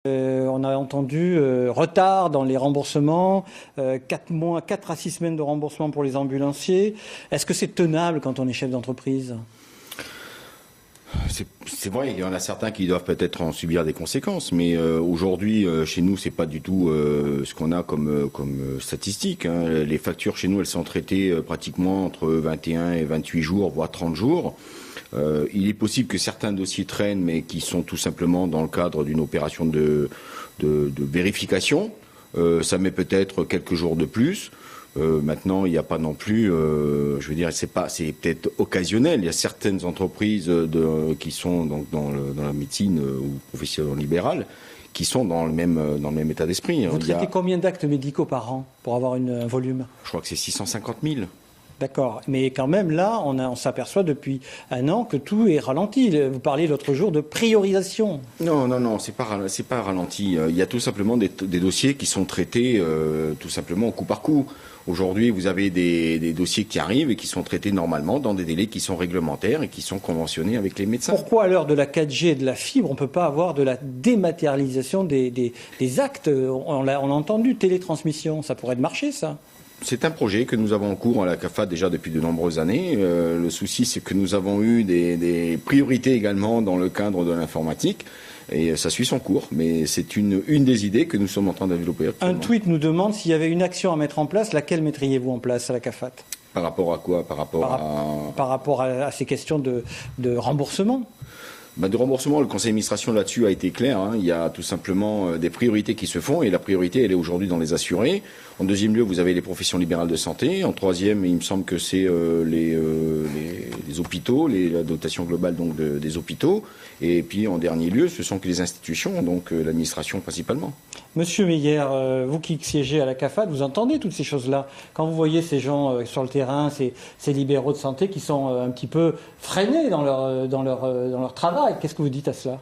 On a entendu retard dans les remboursements, 4 à 6 semaines de remboursement pour les ambulanciers. Est-ce que c'est tenable quand on est chef d'entreprise ? C'est vrai, il y en a certains qui doivent peut-être en subir des conséquences, mais aujourd'hui, chez nous, c'est pas du tout ce qu'on a comme statistique. Hein. Les factures chez nous, elles sont traitées pratiquement entre 21 et 28 jours, voire 30 jours. Il est possible que certains dossiers traînent, mais qui sont tout simplement dans le cadre d'une opération de vérification. Ça met peut-être quelques jours de plus. Maintenant, il n'y a pas non plus, je veux dire, c'est peut-être occasionnel. Il y a certaines entreprises qui sont donc dans la médecine ou profession libérale qui sont dans le même état d'esprit. Vous traitez combien d'actes médicaux par an pour avoir un volume ? Je crois que c'est 650 000. D'accord, mais quand même là, on s'aperçoit depuis un an que tout est ralenti. Vous parliez l'autre jour de priorisation. Non, c'est pas ralenti. Il y a tout simplement des dossiers qui sont traités tout simplement au coup par coup. Aujourd'hui, vous avez des dossiers qui arrivent et qui sont traités normalement dans des délais qui sont réglementaires et qui sont conventionnés avec les médecins. Pourquoi à l'heure de la 4G et de la fibre, on ne peut pas avoir de la dématérialisation des actes ? On l'a entendu, télétransmission, ça pourrait marcher ça ? C'est un projet que nous avons en cours à la CAFAT déjà depuis de nombreuses années. Le souci, c'est que nous avons eu des priorités également dans le cadre de l'informatique. Et ça suit son cours, mais c'est une des idées que nous sommes en train de développer actuellement. Un tweet nous demande s'il y avait une action à mettre en place, laquelle mettriez-vous en place à la CAFAT ? Par rapport à quoi ? Par rapport à ces questions de remboursement ? De remboursement, le conseil d'administration là-dessus a été clair. Hein. Il y a tout simplement des priorités qui se font et la priorité, elle est aujourd'hui dans les assurés. En deuxième lieu, vous avez les professions libérales de santé. En troisième, il me semble que c'est les hôpitaux, la dotation globale donc des hôpitaux. Et puis en dernier lieu, ce sont que les institutions, donc l'administration principalement. Monsieur Meyer, vous qui siégez à la CAFAT, vous entendez toutes ces choses-là. Quand vous voyez ces gens sur le terrain, ces libéraux de santé qui sont un petit peu freinés dans leur travail, qu'est-ce que vous dites à cela ?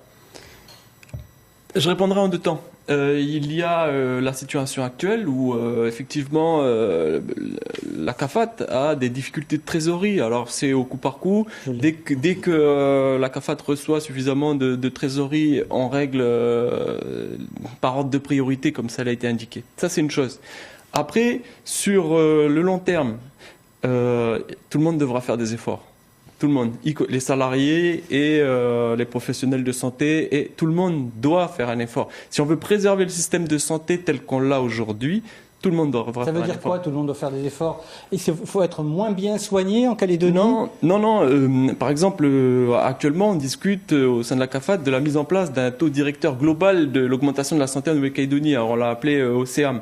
Je répondrai en deux temps. Il y a la situation actuelle où effectivement la CAFAT a des difficultés de trésorerie. Alors c'est au coup par coup. Dès que la CAFAT reçoit suffisamment de trésorerie, on règle par ordre de priorité comme ça a été indiqué. Ça c'est une chose. Après, sur le long terme, tout le monde devra faire des efforts. Tout le monde, les salariés et les professionnels de santé, et tout le monde doit faire un effort. Si on veut préserver le système de santé tel qu'on l'a aujourd'hui, tout le monde devra faire un effort. Ça veut dire quoi, tout le monde doit faire des efforts ? Il faut être moins bien soigné en Calédonie ? Non. Par exemple, actuellement, on discute au sein de la CAFAT de la mise en place d'un taux directeur global de l'augmentation de la santé en Nouvelle-Calédonie. Alors, on l'a appelé OCEAM.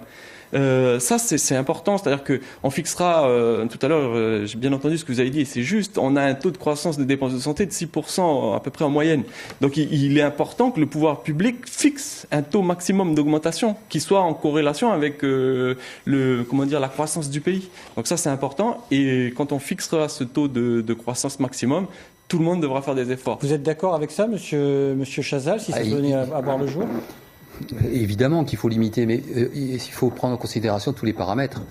Ça, c'est important. C'est-à-dire qu'on fixera, tout à l'heure, j'ai bien entendu ce que vous avez dit, et c'est juste, on a un taux de croissance des dépenses de santé de 6% à peu près en moyenne. Donc, il est important que le pouvoir public fixe un taux maximum d'augmentation qui soit en corrélation avec la croissance du pays. Donc ça, c'est important. Et quand on fixera ce taux de croissance maximum, tout le monde devra faire des efforts. Vous êtes d'accord avec ça, monsieur Chazal, si ça venait à voir le jour ? Évidemment qu'il faut limiter, mais il faut prendre en considération tous les paramètres.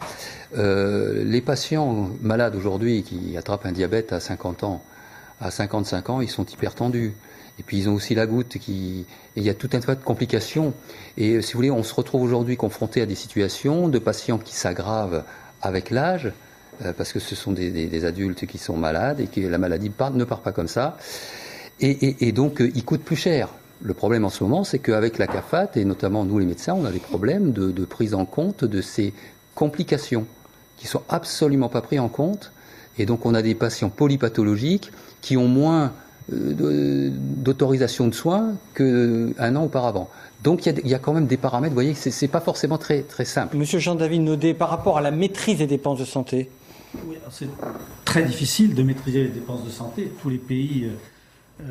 Les patients malades aujourd'hui qui attrapent un diabète à 50 ans, à 55 ans, ils sont hypertendus. Et puis ils ont aussi la goutte et il y a tout un tas de complications. Et si vous voulez, on se retrouve aujourd'hui confronté à des situations de patients qui s'aggravent avec l'âge, parce que ce sont des adultes qui sont malades et que la maladie ne part pas comme ça. Et donc, ils coûtent plus cher. Le problème en ce moment, c'est qu'avec la CAFAT, et notamment nous les médecins, on a des problèmes de prise en compte de ces complications qui sont absolument pas prises en compte. Et donc on a des patients polypathologiques qui ont moins d'autorisation de soins qu'un an auparavant. Donc il y a quand même des paramètres, vous voyez, c'est pas forcément très, très simple. Monsieur Jean-David Naudet, par rapport à la maîtrise des dépenses de santé. Oui, c'est très difficile de maîtriser les dépenses de santé. Tous les pays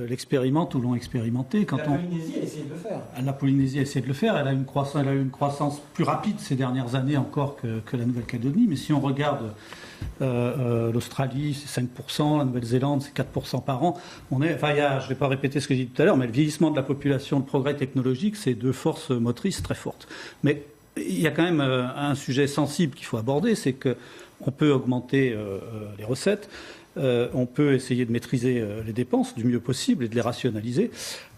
l'expérimentent ou l'ont expérimenté. La Polynésie a essayé de le faire. La Polynésie a essayé de le faire. Elle a eu une croissance plus rapide ces dernières années encore que la Nouvelle-Calédonie. Mais si on regarde l'Australie, c'est 5%, la Nouvelle-Zélande, c'est 4% par an. Je ne vais pas répéter ce que j'ai dit tout à l'heure, mais le vieillissement de la population, le progrès technologique, c'est deux forces motrices très fortes. Mais il y a quand même un sujet sensible qu'il faut aborder, c'est qu'on peut augmenter les recettes, on peut essayer de maîtriser les dépenses du mieux possible et de les rationaliser.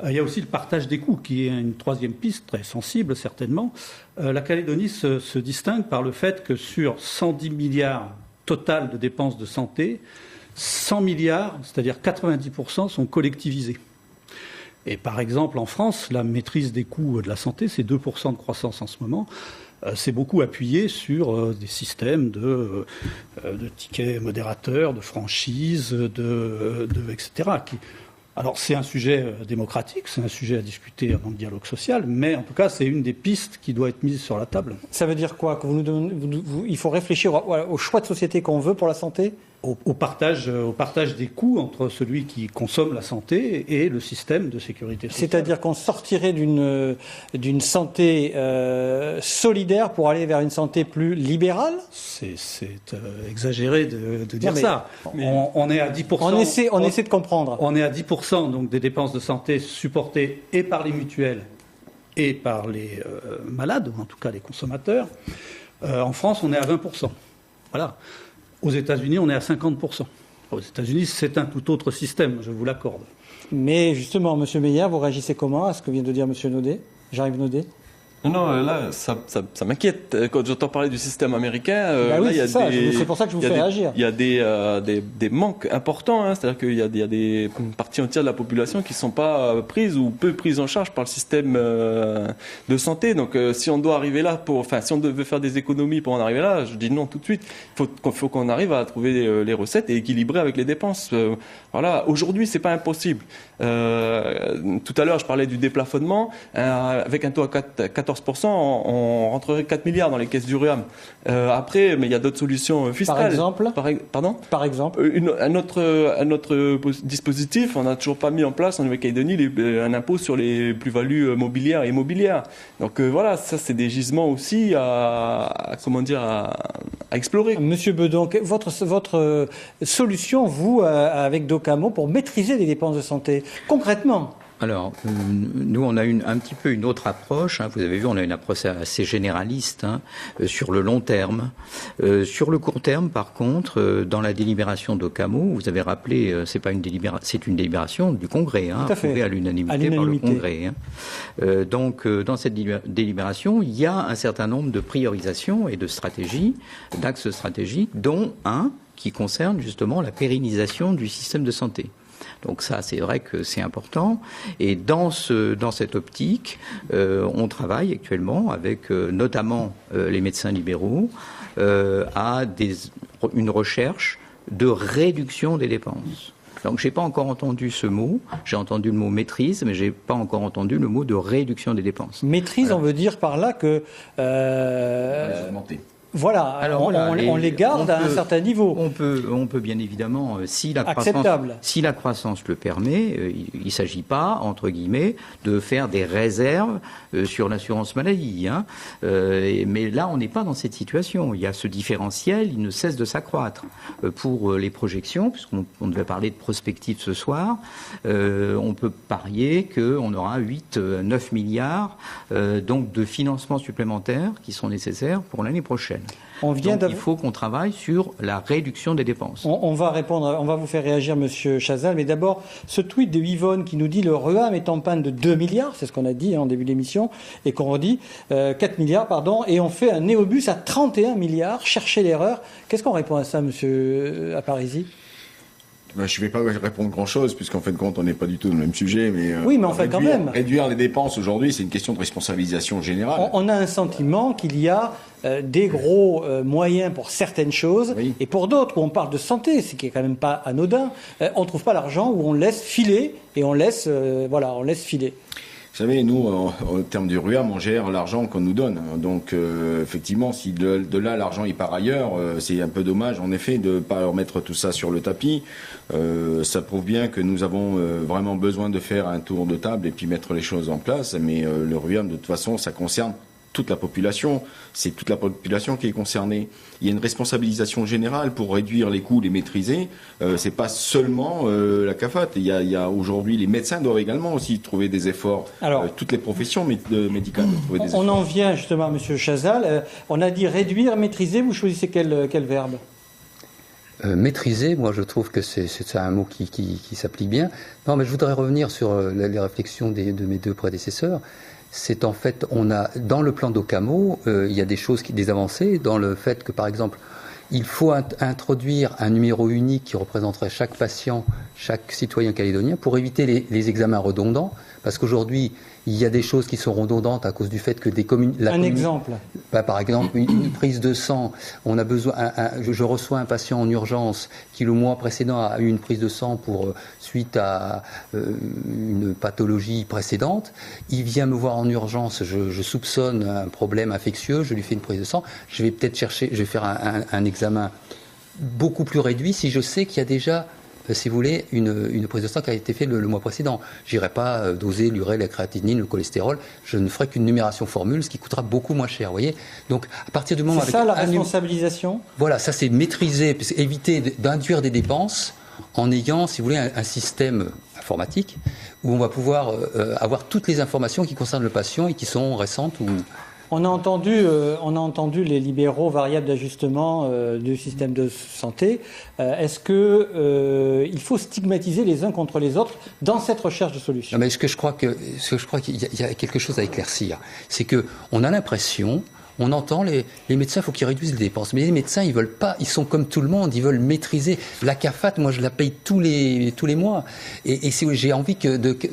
Il y a aussi le partage des coûts, qui est une troisième piste très sensible, certainement. La Calédonie se distingue par le fait que sur 110 milliards total de dépenses de santé, 100 milliards, c'est-à-dire 90%, sont collectivisés. Et par exemple, en France, la maîtrise des coûts de la santé, c'est 2% de croissance en ce moment. C'est beaucoup appuyé sur des systèmes de tickets modérateurs, de franchises, etc. Alors c'est un sujet démocratique, c'est un sujet à discuter dans le dialogue social, mais en tout cas c'est une des pistes qui doit être mise sur la table. Ça veut dire quoi? Que il faut réfléchir au choix de société qu'on veut pour la santé? Au partage des coûts entre celui qui consomme la santé et le système de sécurité sociale. C'est-à-dire qu'on sortirait d'une santé solidaire pour aller vers une santé plus libérale? C'est exagéré de dire ça. On est à 10%. On essaie de comprendre. On est à 10% donc, des dépenses de santé supportées et par les mutuelles et par les malades, ou en tout cas les consommateurs. En France, on est à 20%. Voilà. Aux États-Unis, on est à 50%. Aux États-Unis, c'est un tout autre système, je vous l'accorde. Mais justement, M. Meyer, vous réagissez comment à ce que vient de dire M. Naudet, Jean-Yves Naudet? Non, là, ça m'inquiète. Quand j'entends parler du système américain, c'est pour ça que je vous fais réagir. Il y a des manques importants, hein, c'est-à-dire qu'il y a des parties entières de la population qui ne sont pas prises ou peu prises en charge par le système de santé. Donc, si on doit arriver là, si on devait faire des économies pour en arriver là, je dis non tout de suite. Il faut qu'on arrive à trouver les recettes et équilibrer avec les dépenses. Voilà. Aujourd'hui, c'est pas impossible. Tout à l'heure, je parlais du déplafonnement. Avec un taux à 14%, on rentrerait 4 milliards dans les caisses du RUAM. Après, mais il y a d'autres solutions fiscales. Par exemple Pardon ? Par exemple un autre dispositif, on n'a toujours pas mis en place en Nouvelle-Calédonie un impôt sur les plus-values mobilières et immobilières. Donc voilà, ça c'est des gisements aussi à explorer. Monsieur Bedon, votre solution, vous, avec Docamo, pour maîtriser les dépenses de santé, concrètement? Alors, nous, on a un petit peu une autre approche. Vous avez vu, on a une approche assez généraliste sur le long terme. Sur le court terme, par contre, dans la délibération d'Ocamo, vous avez rappelé, c'est une délibération du Congrès, approuvée à l'unanimité par le Congrès. Donc, dans cette délibération, il y a un certain nombre de priorisations et de stratégies, d'axes stratégiques, dont un qui concerne justement la pérennisation du système de santé. Donc ça, c'est vrai que c'est important. Et dans cette optique, on travaille actuellement avec notamment les médecins libéraux à une recherche de réduction des dépenses. Donc j'ai pas encore entendu ce mot. J'ai entendu le mot maîtrise, mais j'ai pas encore entendu le mot de réduction des dépenses. Maîtrise, on veut dire par là que voilà, alors on les garde à un certain niveau. On peut bien évidemment, si la croissance le permet, il ne s'agit pas, entre guillemets, de faire des réserves sur l'assurance maladie. Mais là, on n'est pas dans cette situation. Il y a ce différentiel, il ne cesse de s'accroître. Pour les projections, puisqu'on devait parler de prospective ce soir, on peut parier qu'on aura 8-9 milliards donc de financements supplémentaires qui sont nécessaires pour l'année prochaine. Il faut qu'on travaille sur la réduction des dépenses. On va vous faire réagir, Monsieur Chazal, mais d'abord, ce tweet de Yvonne qui nous dit le RUAM est en panne de 2 milliards, c'est ce qu'on a dit en début d'émission, et qu'on redit 4 milliards, et on fait un néobus à 31 milliards, cherchez l'erreur. Qu'est-ce qu'on répond à ça, Monsieur Aparizi ? Je ne vais pas répondre grand-chose, puisqu'en fin de compte, on n'est pas du tout dans le même sujet. Oui, mais enfin, quand même. Réduire les dépenses aujourd'hui, c'est une question de responsabilisation générale. On a un sentiment qu'il y a des gros moyens pour certaines choses, oui. Et pour d'autres, où on parle de santé, ce qui est quand même pas anodin, on ne trouve pas l'argent, où on laisse filer, et on laisse filer. Vous savez, nous, en termes du RUAM, on gère l'argent qu'on nous donne. Donc, effectivement, si de là, l'argent il part ailleurs, c'est un peu dommage, en effet, de ne pas remettre tout ça sur le tapis. Ça prouve bien que nous avons vraiment besoin de faire un tour de table et puis mettre les choses en place. Mais le RUAM, de toute façon, ça concerne toute la population. C'est toute la population qui est concernée. Il y a une responsabilisation générale pour réduire les coûts, les maîtriser. C'est pas seulement la CAFAT. Il y a aujourd'hui, les médecins doivent également aussi trouver des efforts. Alors, toutes les professions médicales doivent trouver des efforts. On en vient justement à M. Chazal. On a dit réduire, maîtriser. Vous choisissez quel verbe ? Maîtriser, moi je trouve que c'est un mot qui s'applique bien. Non, mais je voudrais revenir sur les réflexions de mes deux prédécesseurs. C'est en fait, on a dans le plan d'Occamo, il y a des choses, des avancées dans le fait que par exemple, il faut introduire un numéro unique qui représenterait chaque patient, chaque citoyen calédonien, pour éviter les examens redondants, parce qu'aujourd'hui, il y a des choses qui sont redondantes à cause du fait que des communes... exemple par exemple, une prise de sang, on a besoin... je reçois un patient en urgence qui, le mois précédent, a eu une prise de sang suite à une pathologie précédente. Il vient me voir en urgence, je soupçonne un problème infectieux, je lui fais une prise de sang, je vais peut-être faire un examen beaucoup plus réduit si je sais qu'il y a déjà... si vous voulez, une prise de sang qui a été faite le mois précédent. Je n'irai pas doser l'urée, la créatinine, le cholestérol. Je ne ferai qu'une numération formule, ce qui coûtera beaucoup moins cher, vous voyez. Donc, à partir du moment... C'est ça, la responsabilisation ? Voilà, ça c'est maîtriser, éviter d'induire des dépenses en ayant, si vous voulez, un système informatique où on va pouvoir avoir toutes les informations qui concernent le patient et qui sont récentes ou... On a entendu les libéraux variables d'ajustement du système de santé. Est-ce que il faut stigmatiser les uns contre les autres dans cette recherche de solutions ? Non, mais ce que je crois qu'il y a quelque chose à éclaircir, c'est que on a l'impression, on entend les médecins, il faut qu'ils réduisent les dépenses. Mais les médecins, ils veulent pas, ils sont comme tout le monde, ils veulent maîtriser. La CAFAT, moi, je la paye tous les mois. Et j'ai envie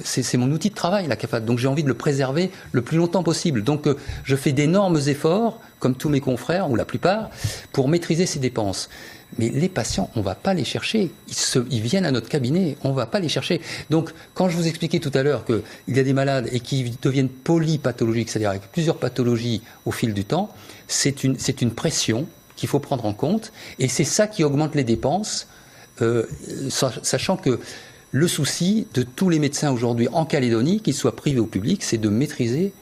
c'est mon outil de travail, la CAFAT. Donc, j'ai envie de le préserver le plus longtemps possible. Donc, je fais d'énormes efforts, comme tous mes confrères, ou la plupart, pour maîtriser ces dépenses. Mais les patients, on ne va pas les chercher. Ils viennent à notre cabinet, on ne va pas les chercher. Donc, quand je vous expliquais tout à l'heure qu'il y a des malades et qui deviennent polypathologiques, c'est-à-dire avec plusieurs pathologies au fil du temps, c'est une pression qu'il faut prendre en compte. Et c'est ça qui augmente les dépenses, sachant que le souci de tous les médecins aujourd'hui en Calédonie, qu'ils soient privés ou publics, c'est de maîtriser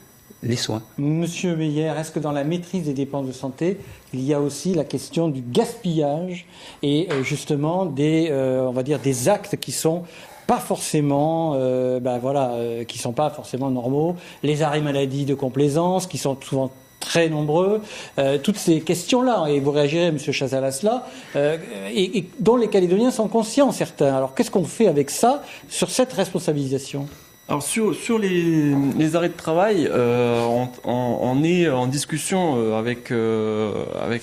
les soins. Monsieur Meyer, est-ce que dans la maîtrise des dépenses de santé, il y a aussi la question du gaspillage et justement on va dire des actes qui sont pas forcément, qui sont pas forcément normaux, les arrêts maladie de complaisance qui sont souvent très nombreux, toutes ces questions-là, et vous réagirez, Monsieur Chazal, à cela, et dont les Calédoniens sont conscients, certains. Alors, qu'est-ce qu'on fait avec ça, sur cette responsabilisation ? Alors sur les arrêts de travail, on est en discussion avec le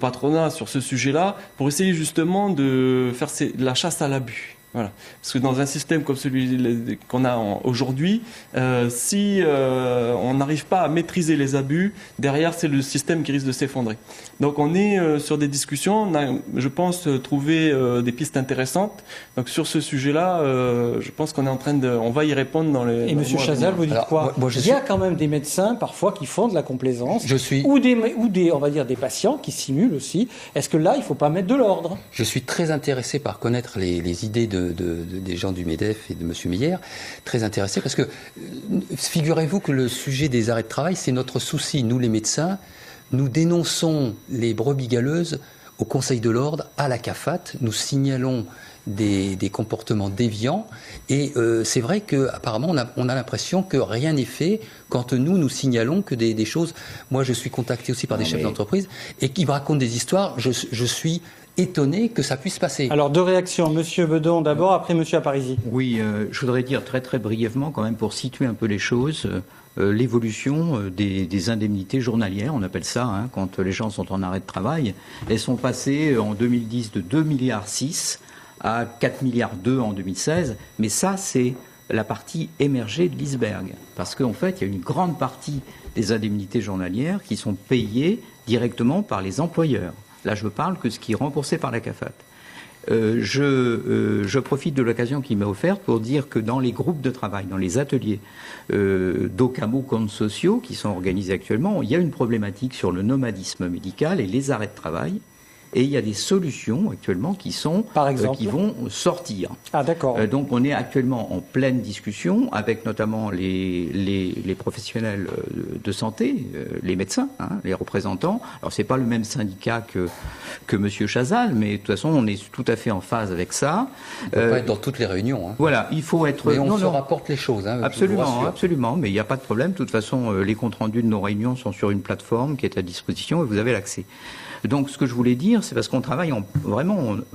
patronat sur ce sujet-là pour essayer justement de faire la chasse à l'abus. Voilà. Parce que dans un système comme celui qu'on a aujourd'hui, si on n'arrive pas à maîtriser les abus, derrière c'est le système qui risque de s'effondrer. Donc on est sur des discussions, on a, je pense, trouvé des pistes intéressantes. Donc sur ce sujet-là, je pense qu'on est en train on va y répondre dans les... Et Monsieur Chazal, vous dites quoi ? Il y a quand même des médecins parfois qui font de la complaisance, ou des, on va dire, des patients qui simulent aussi. Est-ce que là, il ne faut pas mettre de l'ordre ? Je suis très intéressé par connaître les idées des gens du MEDEF et de M. Meyer, très intéressé, parce que figurez-vous que le sujet des arrêts de travail, c'est notre souci. Nous, les médecins, nous dénonçons les brebis galeuses au Conseil de l'Ordre, à la CAFAT, nous signalons des comportements déviants, et c'est vrai qu'apparemment on a l'impression que rien n'est fait quand nous signalons que des choses... Moi, je suis contacté aussi par des chefs d'entreprise, et qui me racontent des histoires, je suis étonné que ça puisse passer. Alors, deux réactions. Monsieur Bedon d'abord, après Monsieur Aparizi. Oui, je voudrais dire très très brièvement quand même pour situer un peu les choses, l'évolution des indemnités journalières, on appelle ça, quand les gens sont en arrêt de travail. Elles sont passées en 2010 de 2,6 milliards à 4,2 milliards en 2016, mais ça c'est la partie émergée de l'iceberg, parce qu'en fait il y a une grande partie des indemnités journalières qui sont payées directement par les employeurs. Là, je parle que ce qui est remboursé par la CAFAT. Je profite de l'occasion qu'il m'a offerte pour dire que dans les groupes de travail, dans les ateliers d'Occamo comptes sociaux qui sont organisés actuellement, il y a une problématique sur le nomadisme médical et les arrêts de travail. Et il y a des solutions actuellement qui vont sortir. Ah, d'accord. Donc on est actuellement en pleine discussion avec notamment les professionnels de santé, les médecins, les représentants. Alors c'est pas le même syndicat que Monsieur Chazal, mais de toute façon on est tout à fait en phase avec ça. On peut pas être dans toutes les réunions. Voilà, il faut être. Mais on se rapporte les choses. Absolument, mais il n'y a pas de problème. De toute façon, les comptes rendus de nos réunions sont sur une plateforme qui est à disposition et vous avez l'accès. Donc ce que je voulais dire, dire, c'est parce qu'on travaille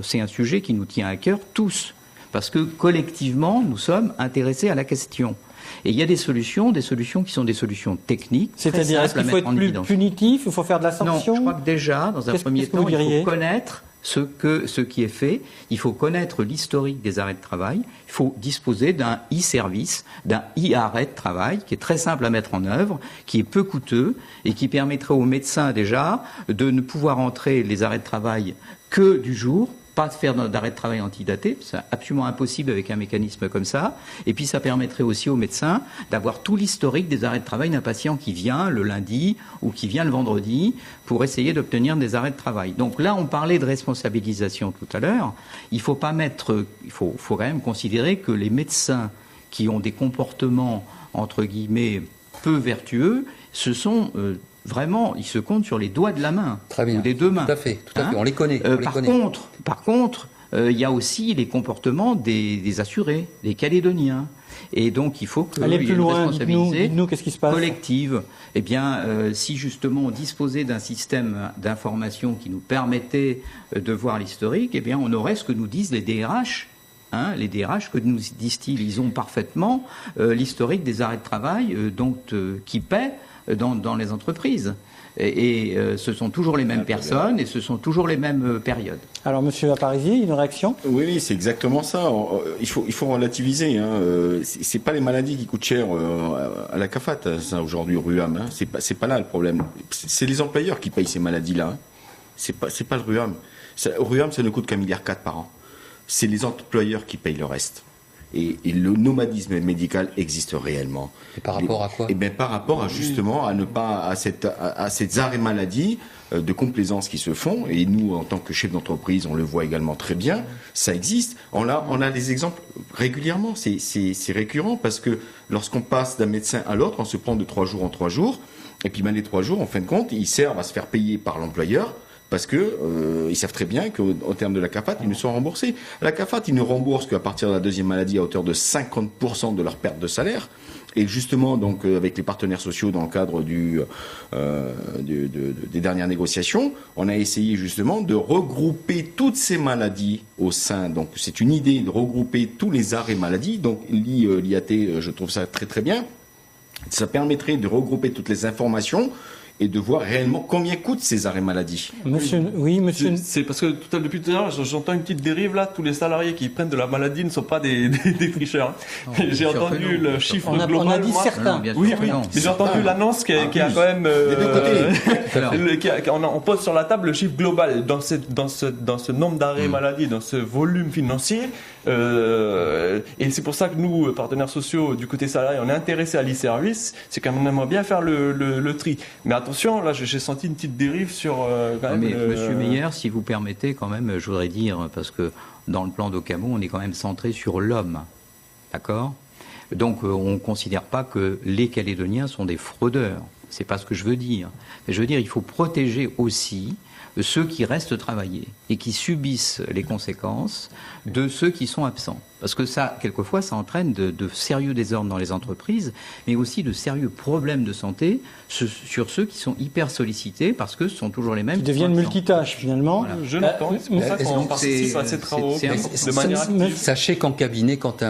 c'est un sujet qui nous tient à cœur tous, parce que collectivement, nous sommes intéressés à la question. Et il y a des solutions qui sont des solutions techniques. C'est-à-dire, est-ce qu'il faut être plus punitif, il faut faire de la sanction? Non, je crois que déjà, dans un premier temps, il faut connaître ce qui est fait, il faut connaître l'historique des arrêts de travail, il faut disposer d'un e-service, d'un e-arrêt de travail qui est très simple à mettre en œuvre, qui est peu coûteux et qui permettrait aux médecins déjà de ne pouvoir entrer les arrêts de travail que du jour, pas de faire d'arrêt de travail antidaté, c'est absolument impossible avec un mécanisme comme ça. Et puis ça permettrait aussi aux médecins d'avoir tout l'historique des arrêts de travail d'un patient qui vient le lundi ou qui vient le vendredi pour essayer d'obtenir des arrêts de travail. Donc là, on parlait de responsabilisation tout à l'heure. Il faut quand même considérer que les médecins qui ont des comportements entre guillemets peu vertueux, vraiment, ils se comptent sur les doigts de la main. Très bien. Ou des deux mains. Tout à fait. On les connaît. Par contre, il y a aussi les comportements des assurés, des Calédoniens. Et donc, il faut qu'il y ait une responsabilité qu'est-ce qui se passe collective. Eh bien, si justement on disposait d'un système d'information qui nous permettait de voir l'historique, eh bien, on aurait ce que nous disent les DRH. Les DRH, que nous disent-ils? Ils ont parfaitement l'historique des arrêts de travail qui paient dans les entreprises. Et ce sont toujours les mêmes personnes et ce sont toujours les mêmes périodes. Alors, Monsieur Aparizi, une réaction? Oui, c'est exactement ça. Il faut relativiser. C'est pas les maladies qui coûtent cher à la CAFAT, ça, aujourd'hui, RUAM. C'est pas là le problème. C'est les employeurs qui payent ces maladies-là. C'est pas le RUAM. RUAM, ça ne coûte qu'1,4 milliard par an. C'est les employeurs qui payent le reste. Et le nomadisme médical existe réellement. Et par rapport à quoi? Eh bien, par rapport justement à ces arrêts maladie de complaisance qui se font. Et nous, en tant que chef d'entreprise, on le voit également très bien. Ça existe. On a des exemples régulièrement. C'est récurrent parce que lorsqu'on passe d'un médecin à l'autre, on se prend de 3 jours en 3 jours. Et puis, les 3 jours, en fin de compte, ils servent à se faire payer par l'employeur. Parce que ils savent très bien qu'au terme de la CAFAT, ils ne sont remboursés. La CAFAT, ils ne remboursent qu'à partir de la deuxième maladie à hauteur de 50% de leur perte de salaire. Et justement, donc, avec les partenaires sociaux dans le cadre des dernières négociations, on a essayé justement de regrouper toutes ces maladies au sein. Donc, c'est une idée de regrouper tous les arrêts maladies. Donc, l'IAT, je trouve ça très très bien. Ça permettrait de regrouper toutes les informations et de voir réellement combien coûtent ces arrêts maladie. Monsieur. C'est parce que depuis tout à l'heure, j'entends une petite dérive là. Tous les salariés qui prennent de la maladie ne sont pas des tricheurs. J'ai entendu le chiffre global. On a dit certains. Oui. Mais j'ai entendu l'annonce qui a quand même. Des deux côtés. On pose sur la table le chiffre global dans ce nombre d'arrêts maladie, dans ce volume financier. Et c'est pour ça que nous, partenaires sociaux du côté salarié, on est intéressés à l'e-service. C'est quand même, on aimerait bien faire le tri. Mais attention, là, j'ai senti une petite dérive sur. Monsieur Meyer, si vous permettez, quand même, je voudrais dire, parce que dans le plan d'Occamo, on est quand même centré sur l'homme, d'accord? Donc, on ne considère pas que les Calédoniens sont des fraudeurs. C'est pas ce que je veux dire. Mais je veux dire, il faut protéger aussi ceux qui restent travailler et qui subissent les conséquences de ceux qui sont absents. Parce que ça, quelquefois, ça entraîne de sérieux désordres dans les entreprises, mais aussi de sérieux problèmes de santé sur ceux qui sont hyper sollicités parce que ce sont toujours les mêmes. Qui deviennent multitâches, finalement. Voilà. Je l'entends. C'est pour ça qu'on participe à ces travaux de manière active. Sachez qu'en cabinet, quand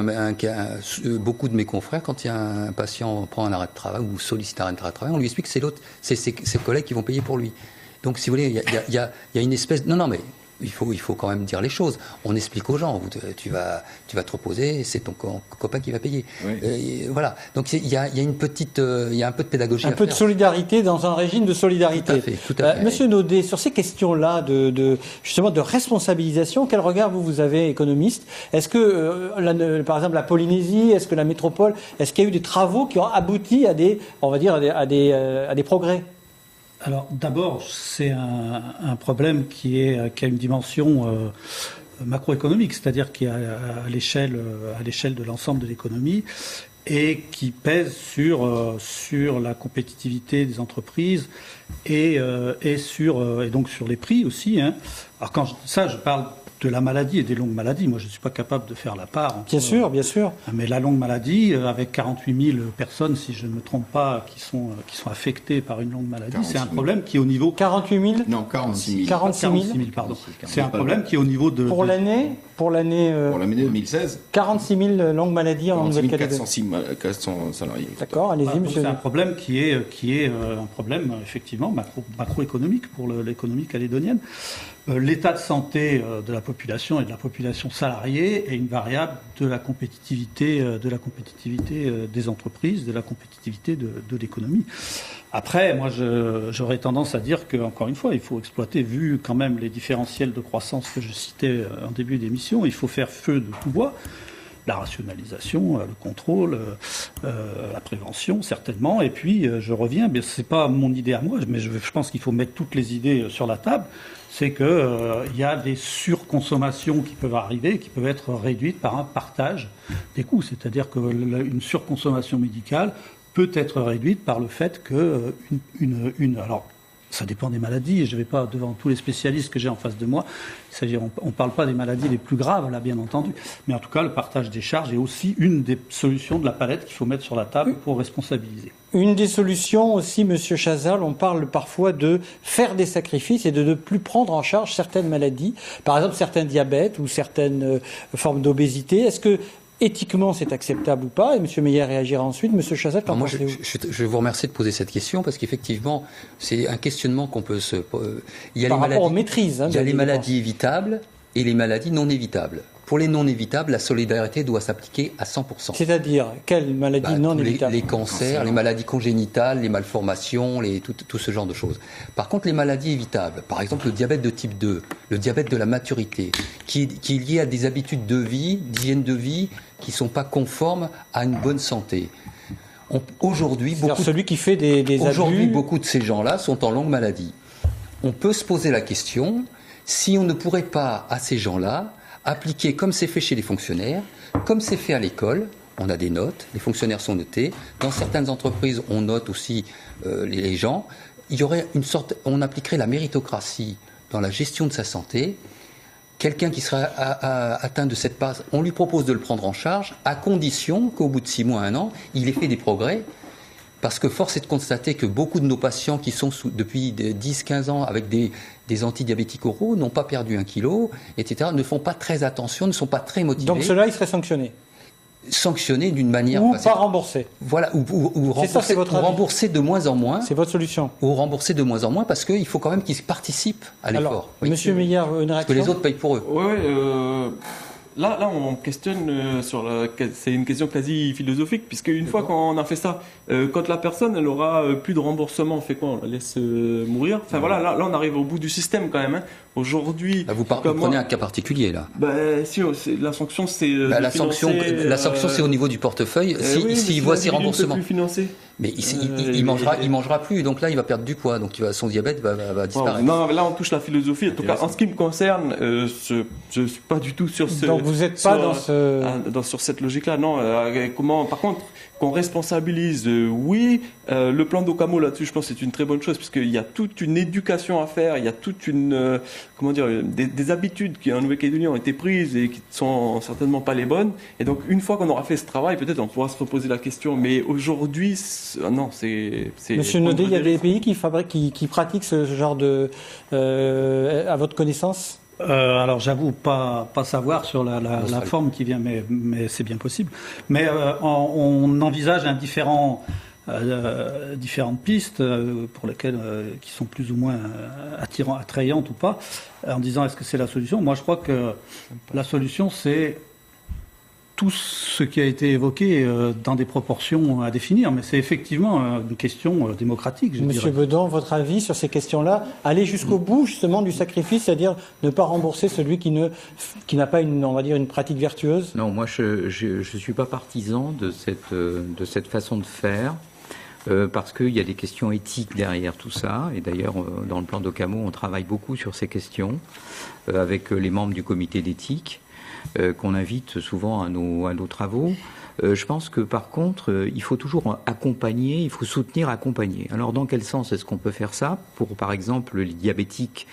beaucoup de mes confrères, quand il y a un patient prend un arrêt de travail ou sollicite un arrêt de travail, on lui explique que c'est ses collègues qui vont payer pour lui. Donc, si vous voulez, il y a une espèce... Non, mais il faut quand même dire les choses. On explique aux gens, tu vas te reposer, c'est ton copain qui va payer. Oui. Voilà. Donc, il y a une petite... il y a un peu de pédagogie à faire. Un peu de solidarité dans un régime de solidarité. Tout à fait. Monsieur Naudet, sur ces questions-là justement de responsabilisation, quel regard vous avez, économiste? Est-ce que, par exemple, la Polynésie, est-ce que la métropole, est-ce qu'il y a eu des travaux qui ont abouti à des progrès? Alors d'abord, c'est un problème qui a une dimension macroéconomique, c'est-à-dire qui est à l'échelle de l'ensemble de l'économie et qui pèse sur la compétitivité des entreprises et donc sur les prix aussi. Alors je parle de la maladie et des longues maladies. Moi, je ne suis pas capable de faire la part. Bien sûr, bien sûr. Mais la longue maladie, avec 48 000 personnes, si je ne me trompe pas, qui sont affectées par une longue maladie, c'est un problème qui est au niveau... 48 000 Non, 46 000. 46 000. pardon. C'est un problème qui est au niveau de... Pour l'année Pour l'année 2016, 46 000 longues maladies en 46 Nouvelle-Calédonie. 400 salariés. D'accord, allez-y, Donc monsieur. c'est un problème qui est un problème effectivement macroéconomique pour l'économie calédonienne. L'état de santé de la population et de la population salariée est une variable de la compétitivité des entreprises, de la compétitivité de l'économie. Après, moi, j'aurais tendance à dire que, encore une fois, il faut exploiter, vu quand même les différentiels de croissance que je citais en début d'émission, il faut faire feu de tout bois. La rationalisation, le contrôle, la prévention, certainement. Et puis, je reviens, mais c'est pas mon idée à moi, mais je pense qu'il faut mettre toutes les idées sur la table. C'est que il y a des surconsommations qui peuvent arriver, qui peuvent être réduites par un partage des coûts. C'est-à-dire qu'une surconsommation médicale peut être réduite par le fait que alors, ça dépend des maladies, je ne vais pas devant tous les spécialistes que j'ai en face de moi. On ne parle pas des maladies les plus graves, là, bien entendu. Mais en tout cas, le partage des charges est aussi une des solutions de la palette qu'il faut mettre sur la table pour responsabiliser. Une des solutions aussi, Monsieur Chazal, on parle parfois de faire des sacrifices et de ne plus prendre en charge certaines maladies, par exemple certains diabètes ou certaines formes d'obésité. Est-ce que éthiquement, c'est acceptable ou pas? Et M. Meyer réagira ensuite. M. Chazal, qu'en pensez-vous? Je vous remercie de poser cette question parce qu'effectivement, c'est un questionnement qu'on peut se... Il y a Par les rapport maladies, aux maîtrises. il y a les maladies évitables et les maladies non évitables. Pour les non évitables, la solidarité doit s'appliquer à 100%. C'est-à-dire, quelles maladies non évitables? Les cancers, les maladies congénitales, les malformations, tout ce genre de choses. Par contre, les maladies évitables, par exemple le diabète de type 2, le diabète de la maturité, qui est lié à des habitudes de vie, d'hygiène de vie, qui ne sont pas conformes à une bonne santé. Aujourd'hui, beaucoup de ces gens-là sont en longue maladie. On peut se poser la question, si on ne pourrait pas, à ces gens-là, appliquer comme c'est fait chez les fonctionnaires, comme c'est fait à l'école, on a des notes, les fonctionnaires sont notés, dans certaines entreprises on note aussi les gens, il y aurait on appliquerait la méritocratie dans la gestion de sa santé. Quelqu'un qui serait atteint de cette passe, on lui propose de le prendre en charge, à condition qu'au bout de 6 mois, 1 an, il ait fait des progrès. Parce que force est de constater que beaucoup de nos patients qui sont depuis 10-15 ans avec des antidiabétiques oraux n'ont pas perdu 1 kilo, etc., ne font pas très attention, ne sont pas très motivés. Donc ceux-là, ils seraient sanctionnés? Sanctionnés d'une manière... Ou pas remboursés. Voilà, ou rembourser de moins en moins. C'est votre solution? Ou rembourser de moins en moins parce qu'il faut quand même qu'ils participent à l'effort. Alors, Monsieur Meyer, une réaction? Parce que les autres payent pour eux. Oui, Là, on questionne c'est une question quasi philosophique, puisque une fois qu'on a fait ça, quand la personne elle aura plus de remboursement, on fait quoi? On la laisse mourir? Enfin voilà, là on arrive au bout du système quand même. Hein. Aujourd'hui, vous prenez un cas particulier là. Si la sanction c'est la sanction c'est au niveau du portefeuille. S'il voit ses remboursements. Mais il mangera plus, donc là il va perdre du poids, donc son diabète va disparaître. Non, là on touche la philosophie. En tout cas, en ce qui me concerne, je suis pas du tout sur ce. Donc vous n'êtes pas sur cette logique-là, non. Par contre, qu'on responsabilise, oui. Le plan d'Ocamo là-dessus, je pense que c'est une très bonne chose, puisqu'il y a toute une éducation à faire, il y a toute une des habitudes qui en Nouvelle-Calédonie ont été prises et qui sont certainement pas les bonnes. Et donc une fois qu'on aura fait ce travail, peut-être on pourra se reposer la question. Mais aujourd'hui, non, c'est. Monsieur Naudet, il y a des pays qui pratiquent ce genre de à votre connaissance? Alors j'avoue pas savoir sur la forme qui vient, mais c'est bien possible. Mais on envisage différentes pistes pour lesquelles qui sont plus ou moins attrayantes ou pas, en disant est-ce que c'est la solution? Moi je crois que la solution c'est tout ce qui a été évoqué dans des proportions à définir, mais c'est effectivement une question démocratique. Monsieur Bedon, votre avis sur ces questions-là? Aller jusqu'au bout justement du sacrifice, c'est-à-dire ne pas rembourser celui qui n'a pas une pratique vertueuse? Non, moi je suis pas partisan de cette façon de faire. Parce qu'il y a des questions éthiques derrière tout ça, et d'ailleurs dans le plan d'Ocamo on travaille beaucoup sur ces questions avec les membres du comité d'éthique qu'on invite souvent à nos travaux. Je pense que par contre, il faut toujours accompagner, il faut soutenir, accompagner. Alors dans quel sens est-ce qu'on peut faire ça? Pour par exemple les diabétiques,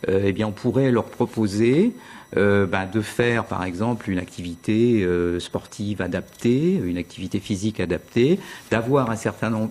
eh bien on pourrait leur proposer de faire par exemple une activité sportive adaptée, une activité physique adaptée, d'avoir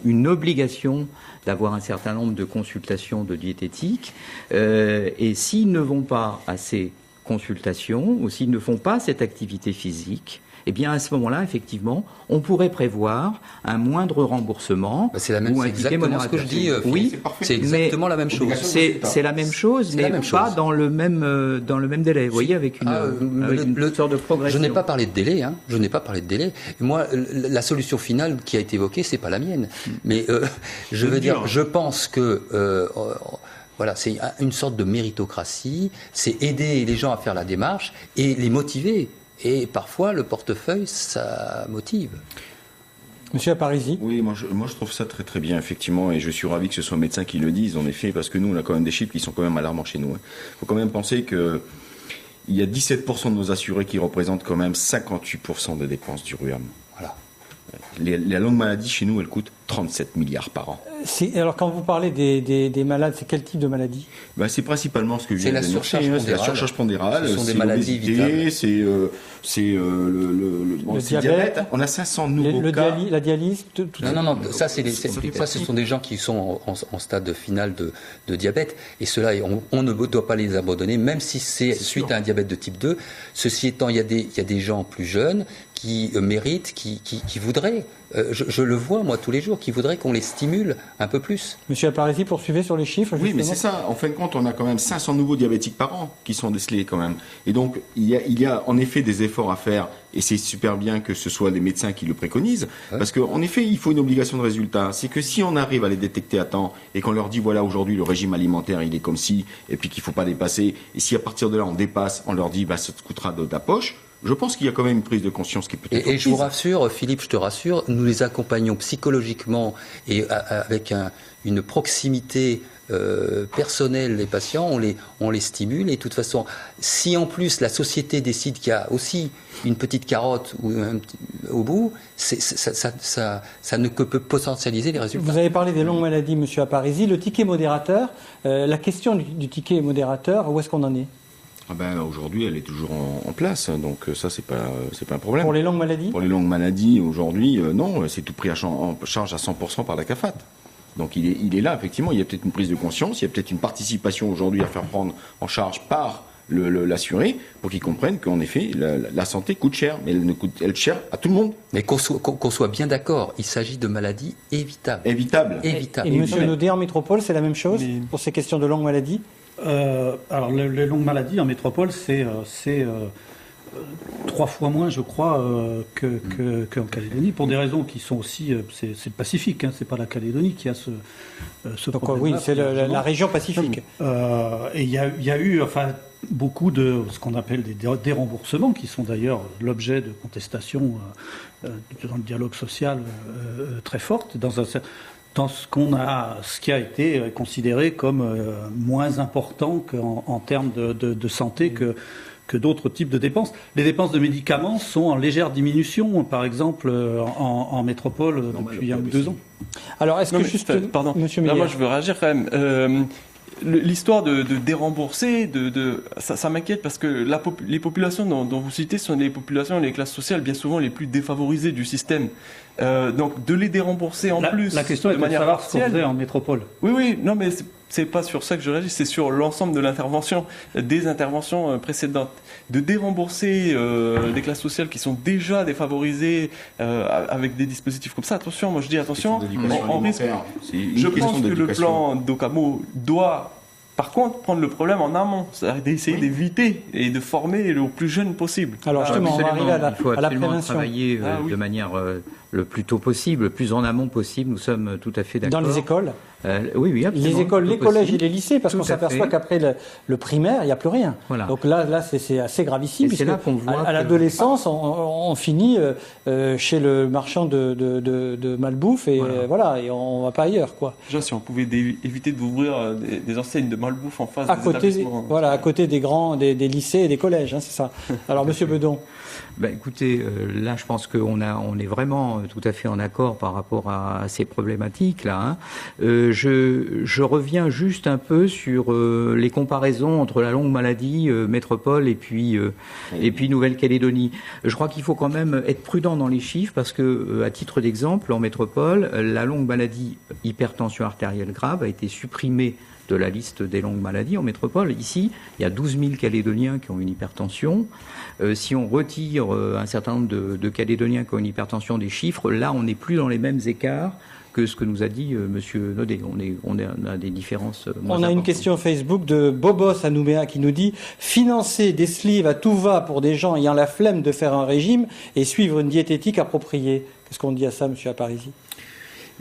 une obligation d'avoir un certain nombre de consultations de diététique, et s'ils ne vont pas à ces consultations ou s'ils ne font pas cette activité physique, eh bien à ce moment-là, effectivement, on pourrait prévoir un moindre remboursement. C'est exactement ce que je dis. Oui, c'est exactement la même chose. C'est la même chose, mais pas dans le même délai. Vous voyez, avec une sorte de progression. Je n'ai pas parlé de délai. Je n'ai pas parlé de délai. Moi, la solution finale qui a été évoquée, c'est pas la mienne. Mais je veux dire, je pense que voilà, c'est une sorte de méritocratie. C'est aider les gens à faire la démarche et les motiver. Et parfois, le portefeuille, ça motive. Monsieur Aparizi. Oui, moi je trouve ça très très bien, effectivement, et je suis ravi que ce soit médecins qui le disent, en effet, parce que nous, on a quand même des chiffres qui sont quand même alarmants chez nous. Il faut quand même penser que il y a 17% de nos assurés qui représentent quand même 58% des dépenses du RUAM. Voilà. La longue maladie, chez nous, elle coûte 37 milliards par an. Alors, quand vous parlez des malades, c'est quel type de maladie? C'est principalement ce que je viens de dire. C'est la surcharge pondérale. Ce sont des maladies vitales. C'est le diabète. On a 500 nouveaux cas. La dialyse, tout ça. Non. Ça, ce sont des gens qui sont en stade final de diabète. Et ceux-là, on ne doit pas les abandonner, même si c'est suite à un diabète de type 2. Ceci étant, il y a des gens plus jeunes qui méritent, qui voudraient, je le vois moi tous les jours, qui voudraient qu'on les stimule un peu plus. Monsieur Aparizi, poursuivez sur les chiffres. Oui, mais c'est ça. En fin de compte, on a quand même 500 nouveaux diabétiques par an qui sont décelés quand même. Et donc, il y a en effet des efforts à faire. Et c'est super bien que ce soit les médecins qui le préconisent. Ouais. Parce qu'en effet, il faut une obligation de résultat. C'est que si on arrive à les détecter à temps et qu'on leur dit, voilà, aujourd'hui, le régime alimentaire, il est comme ci, et puis qu'il ne faut pas dépasser. Et si à partir de là, on dépasse, on leur dit, ça te coûtera de ta poche. Je pense qu'il y a quand même une prise de conscience qui est peut-être... Et je vous rassure, Philippe, je te rassure, nous les accompagnons psychologiquement et avec une proximité personnelle des patients, on les stimule. Et de toute façon, si en plus la société décide qu'il y a aussi une petite carotte au bout, ça ne peut potentialiser les résultats. Vous avez parlé des longues maladies, monsieur Aparizi. Le ticket modérateur, la question du ticket modérateur, où est-ce qu'on en est ? Aujourd'hui, elle est toujours en place, donc ça, c'est pas un problème. Pour les longues maladies ? Pour les longues maladies, aujourd'hui, non, c'est tout pris en charge à 100% par la CAFAT. Donc il est là, effectivement, il y a peut-être une prise de conscience, il y a peut-être une participation aujourd'hui à faire prendre en charge par l'assuré, pour qu'ils comprennent qu'en effet, la santé coûte cher, mais elle coûte cher à tout le monde. Mais qu'on soit bien d'accord, il s'agit de maladies évitables. Évitables. Et monsieur Naudet, en métropole, c'est la même chose pour ces questions de longues maladies ? Alors, les longues maladies en métropole, c'est 3 fois moins, je crois, qu'en Calédonie, pour des raisons qui sont aussi... c'est le Pacifique, c'est pas la Calédonie qui a ce problème. Oui, c'est la région Pacifique. Et il y a eu beaucoup de ce qu'on appelle des déremboursements, qui sont d'ailleurs l'objet de contestations dans le dialogue social très forte, dans ce qui a été considéré comme moins important en termes de santé que d'autres types de dépenses. Les dépenses de médicaments sont en légère diminution, par exemple, en métropole depuis 1 ou 2 ans. Alors, est-ce que pardon, Monsieur moi je veux réagir quand même. L'histoire de dérembourser, ça m'inquiète parce que les populations dont vous citez sont les populations, les classes sociales bien souvent les plus défavorisées du système. Donc de les dérembourser en plus. La question est de savoir ce qu'on faisait en métropole. Oui, non mais c'est pas sur ça que je réagis, c'est sur l'ensemble de l'intervention, des interventions précédentes. De dérembourser des classes sociales qui sont déjà défavorisées avec des dispositifs comme ça. Attention, moi je dis attention, on risque. Je pense que le plan d'Occamo doit par contre prendre le problème en amont, c'est-à-dire d'essayer d'éviter et de former le plus jeune possible. Alors justement, on va arriver à la prévention. Il faut absolument travailler de manière le plus tôt possible, le plus en amont possible. Nous sommes tout à fait d'accord. Dans les écoles ? Oui, absolument. Les écoles, les collèges et les lycées, parce qu'on s'aperçoit qu'après le primaire, il n'y a plus rien. Voilà. Donc là, c'est assez gravissime. Et c'est là qu'on voit à l'adolescence, on finit chez le marchand de malbouffe et voilà, et on va pas ailleurs, quoi. Déjà, si on pouvait éviter d'ouvrir des enseignes de malbouffe en face à des côté, établissements. voilà, à côté des lycées et des collèges, hein, c'est ça. Alors, Monsieur Bedon. Écoutez, là, je pense qu'on est vraiment tout à fait en accord par rapport à ces problématiques-là. Je reviens juste un peu sur les comparaisons entre la longue maladie, métropole et puis Nouvelle-Calédonie. Je crois qu'il faut quand même être prudent dans les chiffres parce que, à titre d'exemple, en métropole, la longue maladie hypertension artérielle grave a été supprimée de la liste des longues maladies en métropole. Ici, il y a 12 000 Calédoniens qui ont une hypertension. Si on retire un certain nombre de Calédoniens qui ont une hypertension des chiffres, là, on n'est plus dans les mêmes écarts que ce que nous a dit Monsieur Naudet. On a des différences moins On a une importantes. question Facebook de Bobos à Nouméa qui nous dit « Financer des sleeves à tout va pour des gens ayant la flemme de faire un régime et suivre une diététique appropriée ». Qu'est-ce qu'on dit à ça, Monsieur Aparici ?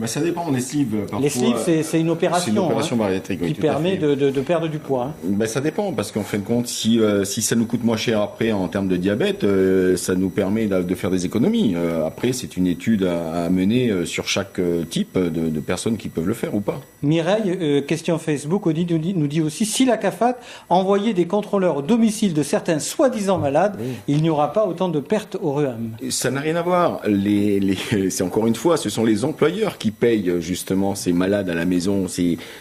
Ça dépend des sleeves. Parfois, les sleeves, c'est une opération, bariatrique qui permet de perdre du poids. Ça dépend, parce qu'en fin de compte, si ça nous coûte moins cher après en termes de diabète, ça nous permet de faire des économies. Après, c'est une étude à mener sur chaque type de personnes qui peuvent le faire ou pas. Mireille, question Facebook, nous dit aussi, si la CAFAT envoyait des contrôleurs au domicile de certains soi-disant malades, il n'y aura pas autant de pertes au REAM. Ça n'a rien à voir. C'est encore une fois, ce sont les employeurs qui payent justement ces malades à la maison.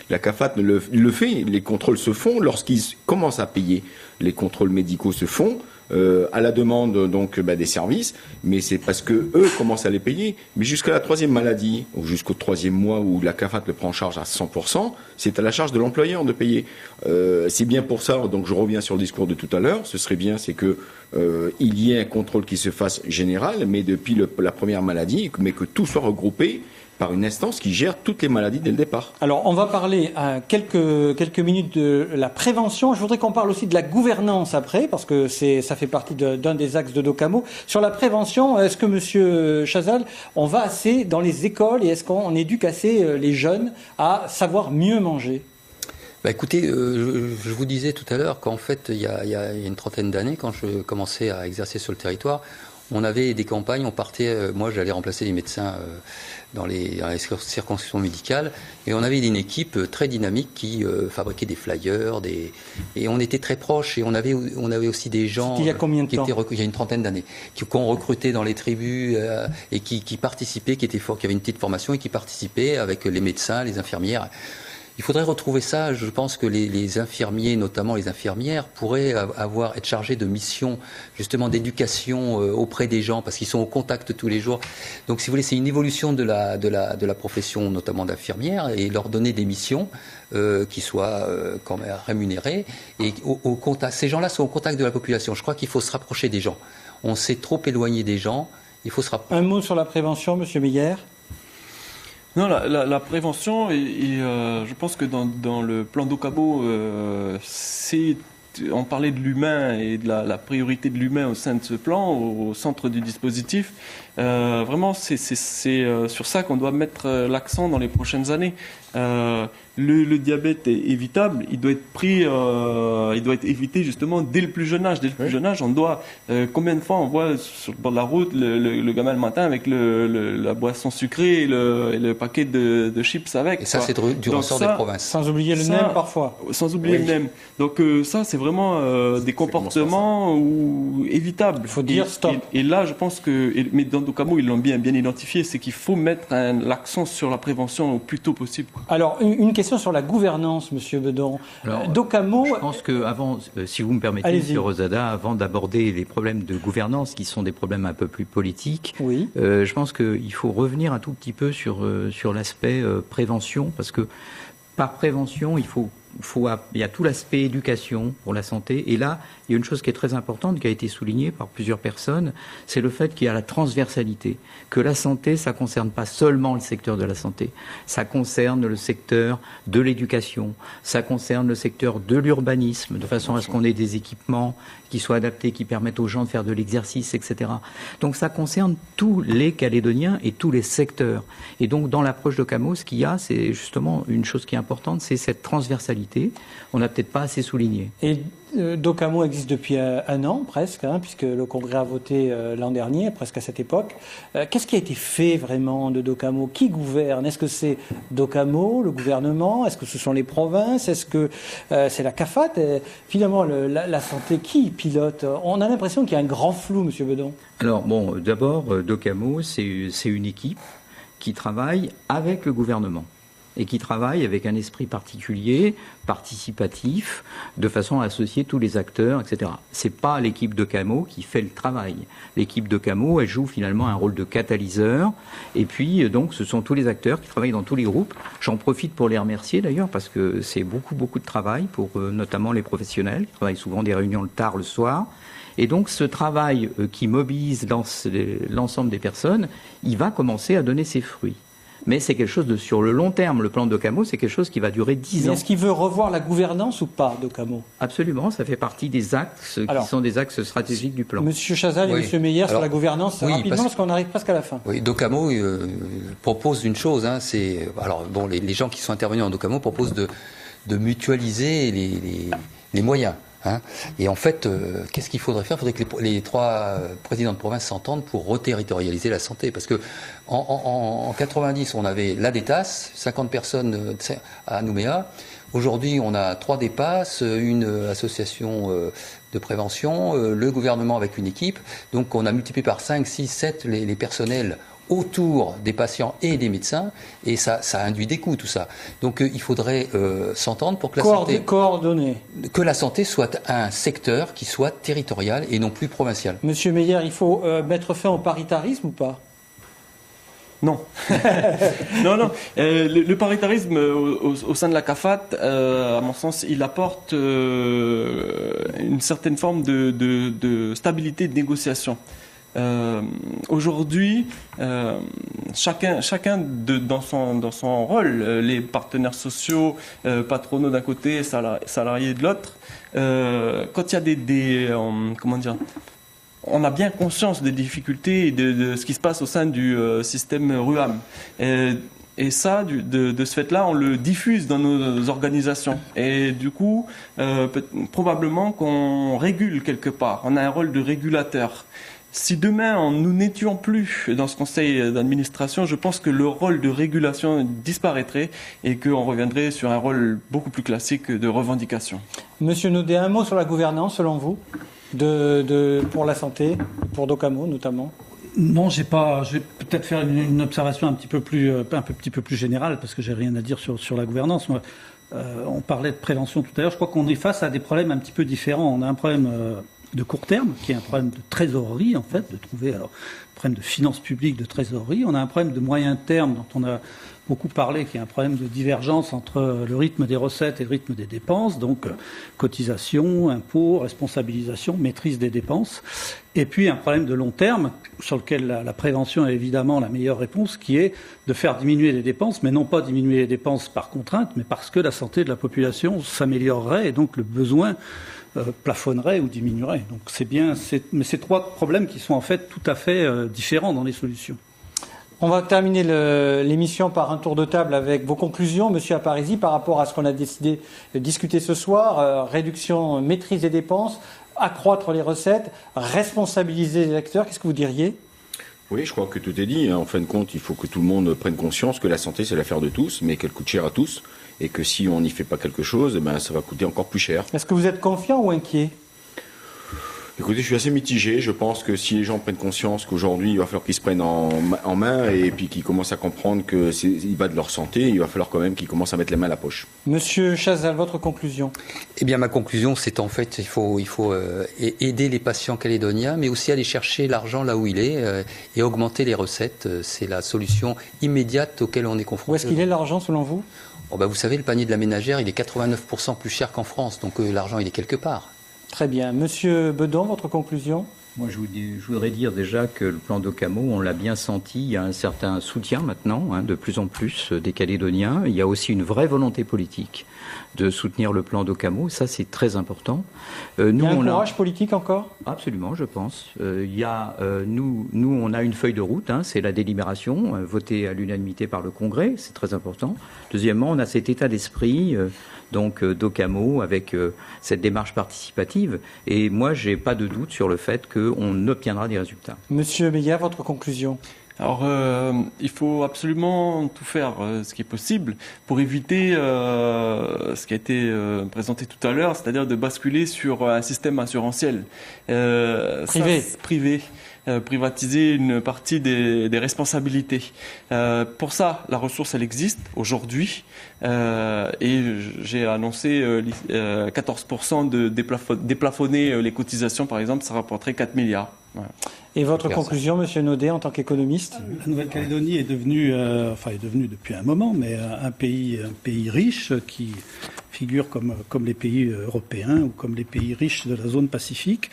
La CAFAT le fait. Les contrôles se font lorsqu'ils commencent à payer. Les contrôles médicaux se font à la demande donc des services, mais c'est parce que eux commencent à les payer. Mais jusqu'à la 3e maladie ou jusqu'au 3e mois où la CAFAT le prend en charge à 100%, c'est à la charge de l'employeur de payer. C'est bien pour ça. Donc je reviens sur le discours de tout à l'heure. Ce serait bien, c'est que il y ait un contrôle qui se fasse général, mais depuis la première maladie, mais que tout soit regroupé par une instance qui gère toutes les maladies dès le départ. Alors, on va parler à quelques minutes de la prévention. Je voudrais qu'on parle aussi de la gouvernance après, parce que ça fait partie d'un des axes de Docamo. Sur la prévention, est-ce que, Monsieur Chazal, on va assez dans les écoles et est-ce qu'on éduque assez les jeunes à savoir mieux manger ? Écoutez, je vous disais tout à l'heure qu'en fait, il y a une trentaine d'années, quand je commençais à exercer sur le territoire, on avait des campagnes, on partait, moi j'allais remplacer les médecins dans les circonscriptions médicales, et on avait une équipe très dynamique qui fabriquait des flyers, et on était très proches, et on avait aussi des gens il y a combien de temps ? Il y a une trentaine d'années, qu'on recrutait dans les tribus et qui participaient, qui avaient une petite formation et qui participaient avec les médecins, les infirmières. Il faudrait retrouver ça. Je pense que les infirmiers, notamment les infirmières, pourraient être chargés de missions justement d'éducation auprès des gens, parce qu'ils sont au contact tous les jours. Donc, si vous voulez, c'est une évolution de la profession, notamment d'infirmière, et leur donner des missions qui soient quand même rémunérées. Et ces gens-là sont au contact de la population. Je crois qu'il faut se rapprocher des gens. On s'est trop éloigné des gens. Il faut se rapprocher. Un mot sur la prévention, Monsieur Meyer. Non, la prévention, je pense que dans le plan Docamo, on parlait de l'humain et de la priorité de l'humain au sein de ce plan, au centre du dispositif. Vraiment, c'est sur ça qu'on doit mettre l'accent dans les prochaines années. Le diabète est évitable, il doit être évité justement dès le plus jeune âge. Dès le plus jeune âge, on doit combien de fois on voit sur le bord de la route le gamin le matin avec la boisson sucrée et le paquet de chips avec. Et ça, c'est du ressort des provinces. Sans oublier le NEM parfois. Sans oublier le NEM. Donc ça, c'est vraiment des comportements évitables. Il faut dire stop. Et là, je pense mais dans Docamo, ils l'ont bien identifié, c'est qu'il faut mettre l'accent sur la prévention au plus tôt possible. Alors, une question sur la gouvernance, Monsieur Bedon. Docamo... Je pense qu'avant, si vous me permettez, Monsieur Rosada, avant d'aborder les problèmes de gouvernance, qui sont des problèmes un peu plus politiques, oui. Je pense qu'il faut revenir un tout petit peu sur l'aspect prévention, parce que par prévention, il faut il y a tout l'aspect éducation pour la santé. Et là, il y a une chose qui est très importante, qui a été soulignée par plusieurs personnes, c'est le fait qu'il y a la transversalité. Que la santé, ça concerne pas seulement le secteur de la santé. Ça concerne le secteur de l'éducation. Ça concerne le secteur de l'urbanisme, de façon à ce qu'on ait des équipements qui soient adaptés, qui permettent aux gens de faire de l'exercice, etc. Donc ça concerne tous les Calédoniens et tous les secteurs. Et donc dans l'approche d'Ocamo, ce qu'il y a, c'est justement une chose qui est importante, c'est cette transversalité. On n'a peut-être pas assez souligné. Et Docamo existe depuis un an presque, puisque le Congrès a voté l'an dernier, presque à cette époque. Qu'est-ce qui a été fait vraiment de Docamo? Qui gouverne? Est-ce que c'est Docamo, le gouvernement? Est-ce que ce sont les provinces? Est-ce que c'est la CAFAT? Finalement, la santé, qui pilote? On a l'impression qu'il y a un grand flou, Monsieur Bedon. Alors bon, d'abord, Docamo, c'est une équipe qui travaille avec le gouvernement et qui travaille avec un esprit particulier, participatif, de façon à associer tous les acteurs, etc. C'est pas l'équipe Docamo qui fait le travail. L'équipe Docamo, elle joue finalement un rôle de catalyseur, et puis donc ce sont tous les acteurs qui travaillent dans tous les groupes. J'en profite pour les remercier d'ailleurs, parce que c'est beaucoup de travail pour notamment les professionnels, qui travaillent souvent des réunions le tard, le soir. Et donc ce travail qui mobilise l'ensemble des personnes, il va commencer à donner ses fruits. Mais c'est quelque chose de sur le long terme. Le plan Docamo, c'est quelque chose qui va durer 10 ans. Est-ce qu'il veut revoir la gouvernance ou pas, Docamo? Absolument, ça fait partie des axes qui sont des axes stratégiques du plan. Monsieur Chazal et Monsieur Meyer sur la gouvernance, rapidement, parce qu'on arrive presque à la fin. Oui, Docamo propose une chose. Les gens qui sont intervenus en Docamo proposent de mutualiser les moyens. Et en fait, qu'est-ce qu'il faudrait faire? Il faudrait que les trois présidents de province s'entendent pour reterritorialiser la santé. Parce que en 90, on avait l'ADETAS, 50 personnes à Nouméa. Aujourd'hui, on a 3 DEPAS, une association de prévention, le gouvernement avec une équipe. Donc on a multiplié par 5, 6, 7 les personnels autour des patients et des médecins, et ça induit des coûts, tout ça. Donc il faudrait s'entendre pour que la santé soit un secteur qui soit territorial et non plus provincial. Monsieur Meyer, il faut mettre fin au paritarisme ou pas? Non. non. Le paritarisme au sein de la CAFAT, à mon sens, il apporte une certaine forme de stabilité de négociation. Aujourd'hui, chacun dans son rôle, les partenaires sociaux, patronaux d'un côté, salariés de l'autre, quand il y a on a bien conscience des difficultés et de ce qui se passe au sein du système RUAM. Et ça, de ce fait-là, on le diffuse dans nos organisations. Et du coup, probablement qu'on régule quelque part. On a un rôle de régulateur. Si demain, nous n'étions plus dans ce conseil d'administration, je pense que le rôle de régulation disparaîtrait et qu'on reviendrait sur un rôle beaucoup plus classique de revendication. Monsieur Naudet, un mot sur la gouvernance, selon vous, pour la santé, pour Docamo notamment? Non, je vais peut-être faire une observation un petit peu plus générale, parce que j'ai rien à dire sur la gouvernance. Moi, on parlait de prévention tout à l'heure. Je crois qu'on est face à des problèmes un petit peu différents. On a un problème de court terme, qui est un problème de trésorerie, en fait, de trouver un problème de finances publiques, de trésorerie. On a un problème de moyen terme, dont on a beaucoup parlé, qui est un problème de divergence entre le rythme des recettes et le rythme des dépenses, donc cotisation, impôts, responsabilisation, maîtrise des dépenses. Et puis un problème de long terme, sur lequel la prévention est évidemment la meilleure réponse, qui est de faire diminuer les dépenses, mais non pas diminuer les dépenses par contrainte, mais parce que la santé de la population s'améliorerait et donc le besoin plafonnerait ou diminuerait. Donc mais c'est 3 problèmes qui sont en fait tout à fait différents dans les solutions. On va terminer l'émission par un tour de table avec vos conclusions, Monsieur Aparizi, par rapport à ce qu'on a décidé de discuter ce soir. Réduction, maîtrise des dépenses, accroître les recettes, responsabiliser les acteurs. Qu'est-ce que vous diriez? Oui, je crois que tout est dit. En fin de compte, il faut que tout le monde prenne conscience que la santé, c'est l'affaire de tous, mais qu'elle coûte cher à tous. Et que si on n'y fait pas quelque chose, ça va coûter encore plus cher. Est-ce que vous êtes confiant ou inquiet? Écoutez, je suis assez mitigé. Je pense que si les gens prennent conscience qu'aujourd'hui, il va falloir qu'ils se prennent en main et puis qu'ils commencent à comprendre qu'il va de leur santé, il va falloir quand même qu'ils commencent à mettre les mains à la poche. Monsieur Chazal, votre conclusion? Eh bien, ma conclusion, c'est en fait, il faut aider les patients calédoniens, mais aussi aller chercher l'argent là où il est et augmenter les recettes. C'est la solution immédiate auquel on est confronté. Où est-ce qu'il est l'argent, selon vous? Vous savez, le panier de la ménagère, il est 89% plus cher qu'en France, donc l'argent, il est quelque part. Très bien. Monsieur Bedon, votre conclusion ? Moi, je voudrais dire déjà que le plan d'Occamo, on l'a bien senti, il y a un certain soutien maintenant, de plus en plus des Calédoniens. Il y a aussi une vraie volonté politique de soutenir le plan d'Occamo, ça c'est très important. Il y a un courage politique encore ? Absolument, je pense. Nous, on a une feuille de route, c'est la délibération, votée à l'unanimité par le Congrès, c'est très important. Deuxièmement, on a cet état d'esprit d'Occamo avec cette démarche participative. Et moi, j'ai pas de doute sur le fait qu'on obtiendra des résultats. Monsieur Meillat, votre conclusion ? Alors, il faut absolument tout faire ce qui est possible pour éviter ce qui a été présenté tout à l'heure, c'est-à-dire de basculer sur un système assurantiel privé. Privatiser une partie des responsabilités. Pour ça, la ressource, elle existe aujourd'hui et j'ai annoncé 14% de déplafonner les cotisations, par exemple, ça rapporterait 4 milliards. Voilà. Et votre conclusion, Monsieur Naudet, en tant qu'économiste ? La Nouvelle-Calédonie est devenue depuis un moment, mais un pays riche qui figure comme les pays européens ou comme les pays riches de la zone Pacifique.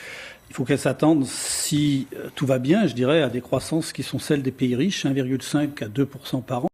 Il faut qu'elle s'attende, si tout va bien, je dirais, à des croissances qui sont celles des pays riches, 1,5 à 2% par an.